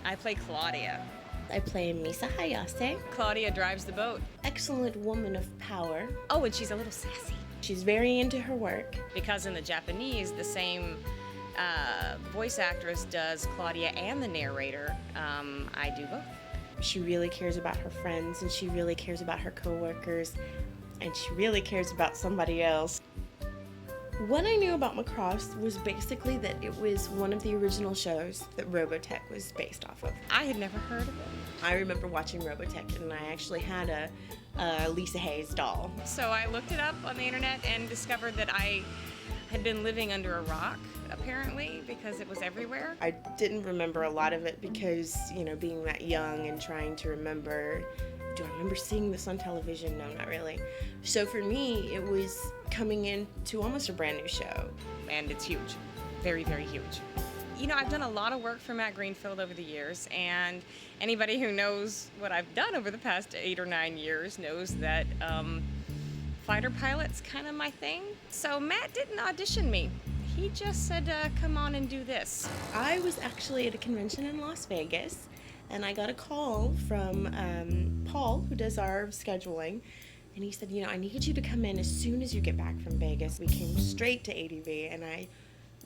I play Claudia. I play Misa Hayase, Claudia drives the boat. excellent woman of power. Oh, and she's a little sassy. She's very into her work. Because in the Japanese, the same voice actress does Claudia and the narrator. I do both. She really cares about her friends, and she really cares about her coworkers, and she really cares about somebody else. What I knew about Macross was basically that it was one of the original shows that Robotech was based off of. I had never heard of it. I remember watching Robotech, and I actually had a Lisa Hayes doll. So I looked it up on the internet and discovered that I had been living under a rock, apparently, because it was everywhere. I didn't remember a lot of it because, being that young and trying to remember, do I remember seeing this on television? No, not really. So for me, it was coming into almost a brand new show. And it's huge. Very, very huge. I've done a lot of work for Matt Greenfield over the years, and anybody who knows what I've done over the past 8 or 9 years knows that fighter pilot's kind of my thing. So Matt didn't audition me. He just said, come on and do this. I was actually at a convention in Las Vegas, and I got a call from Paul, who does our scheduling, and he said, I need you to come in as soon as you get back from Vegas. We came straight to ADV, and I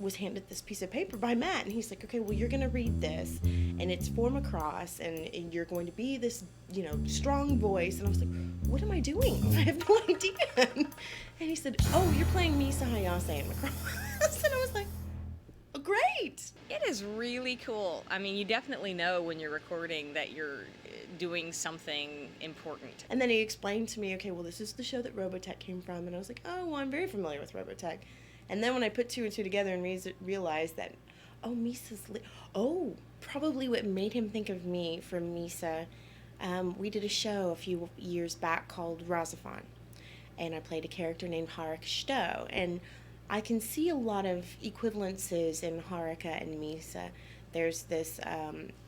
was handed this piece of paper by Matt, and he's like, okay, well, you're going to read this, and it's for Macross, and you're going to be this, strong voice. And I was like, what am I doing? I have no idea. And he said, oh, you're playing Misa Hayase in Macross. And I was like, oh, great. It is really cool. I mean, you definitely know when you're recording that you're doing something important. And then he explained to me, okay, well, this is the show that Robotech came from. And I was like, oh, well, I'm very familiar with Robotech. And then when I put 2 and 2 together and realized that, probably what made him think of me for Misa, we did a show a few years back called Razafon, and I played a character named Haruka Shito, and I can see a lot of equivalences in Haruka and Misa. There's this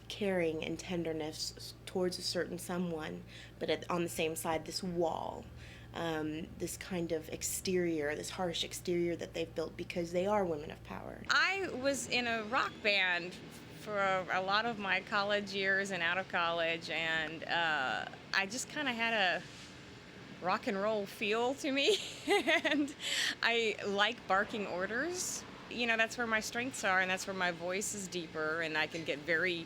caring and tenderness towards a certain someone, but on the same side, this wall. This kind of exterior, this harsh exterior that they've built because they are women of power. I was in a rock band for a lot of my college years and out of college, and I just kind of had a rock and roll feel to me, and I like barking orders. That's where my strengths are, and that's where my voice is deeper, and I can get very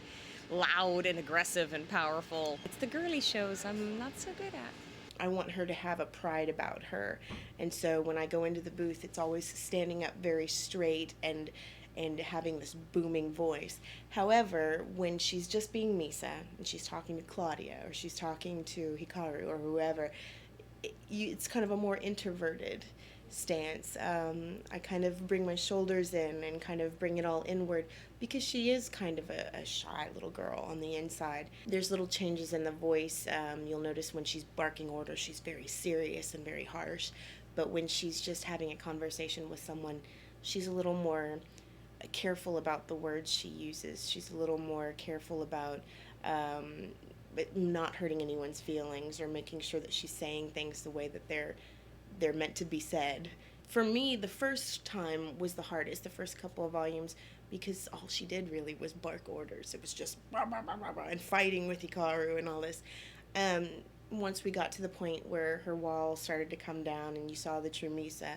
loud and aggressive and powerful. It's the girly shows I'm not so good at. I want her to have a pride about her, and so when I go into the booth, it's always standing up very straight and having this booming voice. However, when she's just being Misa and she's talking to Claudia or she's talking to Hikaru or whoever, it's kind of a more introverted stance. I kind of bring my shoulders in and kind of bring it all inward because she is kind of a shy little girl on the inside. There's little changes in the voice. You'll notice when she's barking orders, she's very serious and very harsh. But when she's just having a conversation with someone, she's a little more careful about the words she uses. She's a little more careful about not hurting anyone's feelings or making sure that she's saying things the way that they're meant to be said. For me, the first time was the hardest, the first couple of volumes, because all she did really was bark orders. It was just rah, rah, rah, rah, rah, and fighting with Hikaru and all this. Once we got to the point where her wall started to come down and you saw the true Misa,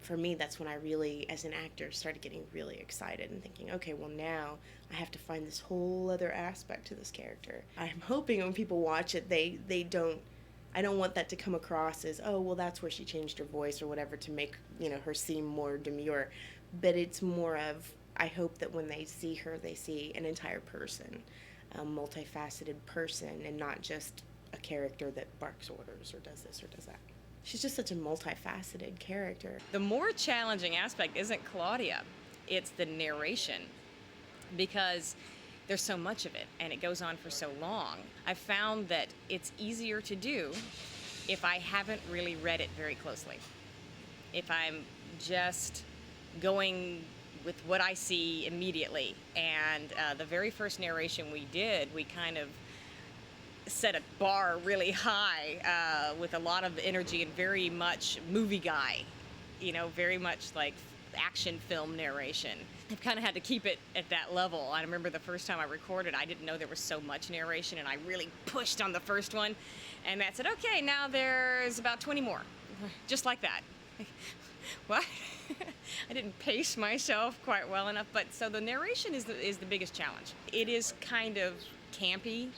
for me, that's when I really, as an actor, started getting really excited and thinking, okay, well now I have to find this whole other aspect to this character. I'm hoping when people watch it, I don't want that to come across as, oh, well, that's where she changed her voice or whatever to make, her seem more demure. But it's more of, I hope that when they see her, they see an entire person, a multifaceted person, and not just a character that barks orders or does this or does that. She's just such a multifaceted character. The more challenging aspect isn't Claudia, it's the narration, because there's so much of it and it goes on for so long. I found that it's easier to do if I haven't really read it very closely. If I'm just going with what I see immediately. And the very first narration we did, we kind of set a bar really high with a lot of energy and very much movie guy, very much like action film narration. I've kind of had to keep it at that level. I remember the first time I recorded, I didn't know there was so much narration, and I really pushed on the first one. And Matt said, okay, now there's about 20 more. Just like that. What? I didn't pace myself quite well enough. But so the narration is the biggest challenge. It is kind of campy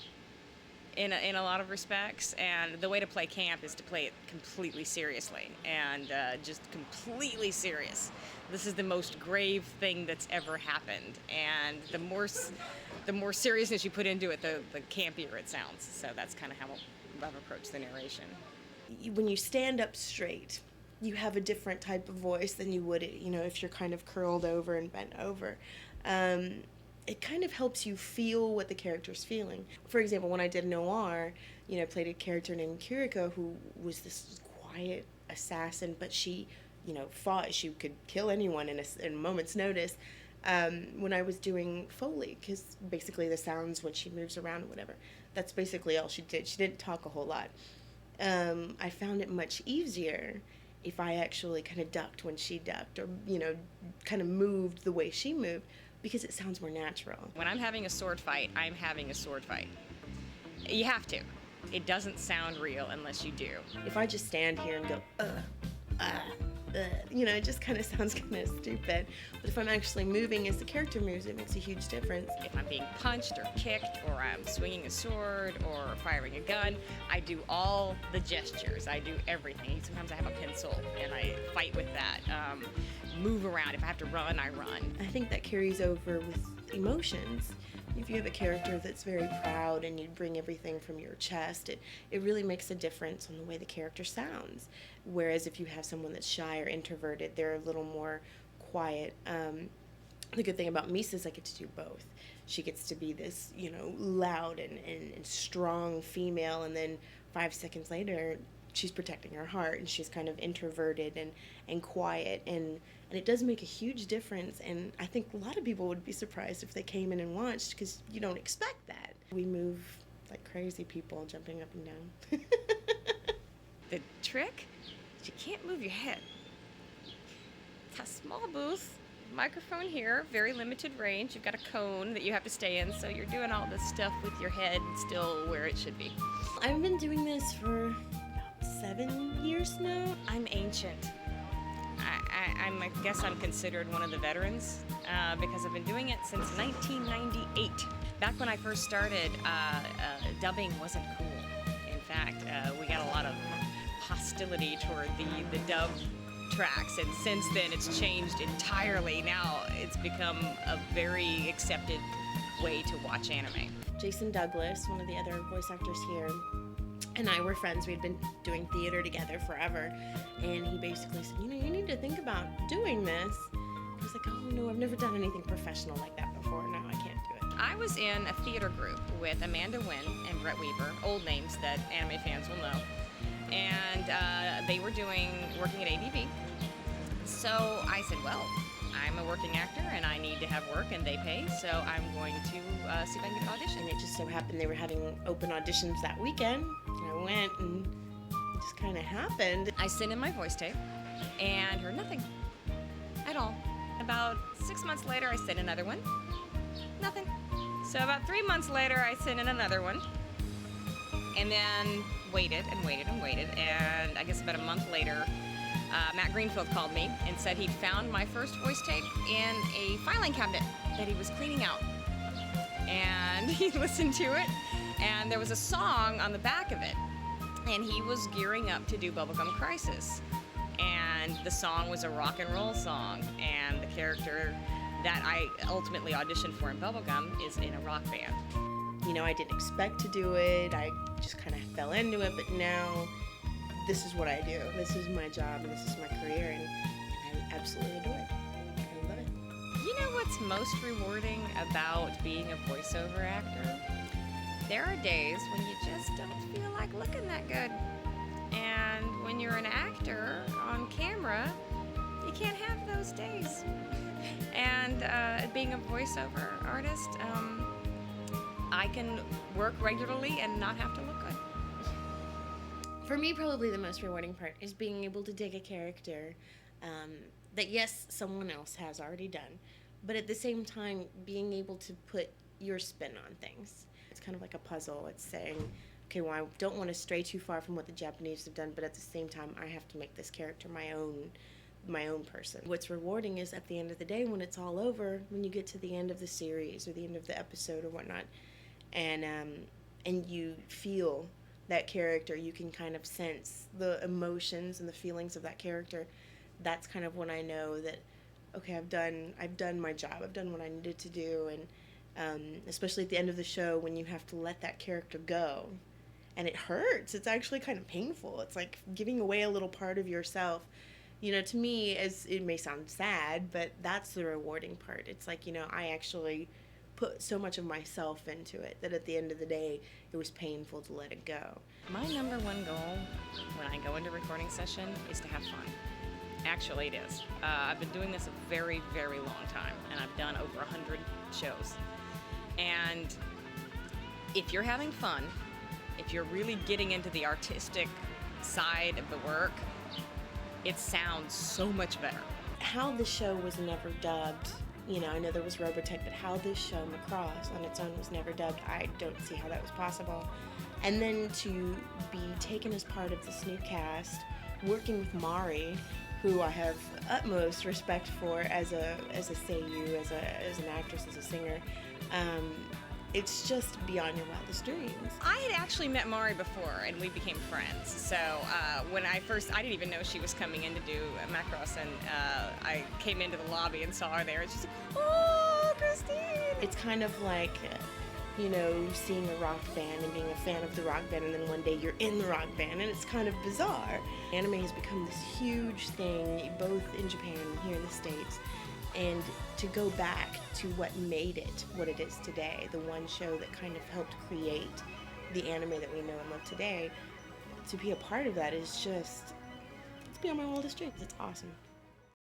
in a lot of respects, and the way to play camp is to play it completely seriously, and just completely serious. This is the most grave thing that's ever happened, and the more seriousness you put into it, the campier it sounds. So that's kind of how I've approached the narration. When you stand up straight, you have a different type of voice than you would, if you're kind of curled over and bent over. It kind of helps you feel what the character's feeling. For example, when I did Noir, I played a character named Kiriko who was this quiet assassin, but she, fought. She could kill anyone in a moment's notice. When I was doing Foley, because basically the sounds when she moves around or whatever, that's basically all she did. She didn't talk a whole lot. I found it much easier if I actually kind of ducked when she ducked, or, kind of moved the way she moved, because it sounds more natural. When I'm having a sword fight, I'm having a sword fight. You have to. It doesn't sound real unless you do. If I just stand here and go, it just kind of sounds kind of stupid. But if I'm actually moving as the character moves, it makes a huge difference. If I'm being punched or kicked, or I'm swinging a sword or firing a gun, I do all the gestures. I do everything. Sometimes I have a pencil and I fight with that. Move around. If I have to run, I run. I think that carries over with emotions. If you have a character that's very proud and you bring everything from your chest, it really makes a difference on the way the character sounds. Whereas if you have someone that's shy or introverted, they're a little more quiet. The good thing about Misa is I get to do both. She gets to be this, loud and strong female, and then 5 seconds later, she's protecting her heart, and she's kind of introverted and quiet, and it does make a huge difference. And I think a lot of people would be surprised if they came in and watched, because you don't expect that. We move like crazy people, jumping up and down. The trick is you can't move your head. It's a small booth, microphone here, very limited range. You've got a cone that you have to stay in, so you're doing all this stuff with your head still where it should be. I've been doing this for 7 years now. I'm ancient. I guess I'm considered one of the veterans because I've been doing it since 1998. Back when I first started, dubbing wasn't cool. In fact, we got a lot of hostility toward the dub tracks, and since then it's changed entirely. Now it's become a very accepted way to watch anime. Jason Douglas, one of the other voice actors here, and I were friends. We'd been doing theater together forever, and he basically said, you need to think about doing this. I was like, oh no, I've never done anything professional like that before. No, I can't do it. I was in a theater group with Amanda Wynn and Brett Weaver, old names that anime fans will know, and they were working at ADV. So I said, well, I'm a working actor and I need to have work and they pay, so I'm going to see if I can get an audition. And it just so happened they were having open auditions that weekend, and I went, and it just kind of happened. I sent in my voice tape and heard nothing at all. About 6 months later, I sent another one. Nothing. So about 3 months later, I sent in another one, and then waited and waited and waited, and I guess about a month later, Matt Greenfield called me and said he'd found my first voice tape in a filing cabinet that he was cleaning out. And he listened to it, and there was a song on the back of it, and he was gearing up to do Bubblegum Crisis. And the song was a rock and roll song, and the character that I ultimately auditioned for in Bubblegum is in a rock band. I didn't expect to do it. I just kind of fell into it, but now this is what I do. This is my job, and this is my career, and I absolutely adore it. I love it. You know what's most rewarding about being a voiceover actor? There are days when you just don't feel like looking that good. And when you're an actor on camera, you can't have those days. And being a voiceover artist, I can work regularly and not have to look good. For me, probably the most rewarding part is being able to take a character that, yes, someone else has already done, but at the same time being able to put your spin on things. It's kind of like a puzzle. It's saying, okay, well, I don't want to stray too far from what the Japanese have done, but at the same time I have to make this character my own person. What's rewarding is at the end of the day, when it's all over, when you get to the end of the series or the end of the episode or whatnot, and you feel that character, you can kind of sense the emotions and the feelings of that character. That's kind of when I know that, okay, I've done my job. I've done what I needed to do. And especially at the end of the show, when you have to let that character go, and it hurts. It's actually kind of painful. It's like giving away a little part of yourself. To me, as it may sound sad, but that's the rewarding part. It's like, I actually put so much of myself into it that at the end of the day, it was painful to let it go. My number one goal when I go into recording session is to have fun. Actually, it is. I've been doing this a very, very long time, and I've done over 100 shows. And if you're having fun, if you're really getting into the artistic side of the work, it sounds so much better. How the show was never dubbed, I know there was Robotech, but how this show, Macross, on its own was never dubbed, I don't see how that was possible. And then to be taken as part of this new cast, working with Mari, who I have utmost respect for as a seiyuu, as an actress, as a singer. It's just beyond your wildest dreams. I had actually met Mari before, and we became friends. So when I didn't even know she was coming in to do Macross, and I came into the lobby and saw her there, and she's like, "Oh, Christine!" It's kind of like, seeing a rock band and being a fan of the rock band, and then one day you're in the rock band, and it's kind of bizarre. Anime has become this huge thing, both in Japan and here in the States. And to go back to what made it what it is today, the one show that kind of helped create the anime that we know and love today, to be a part of that is just, it's beyond my wildest dreams. It's awesome.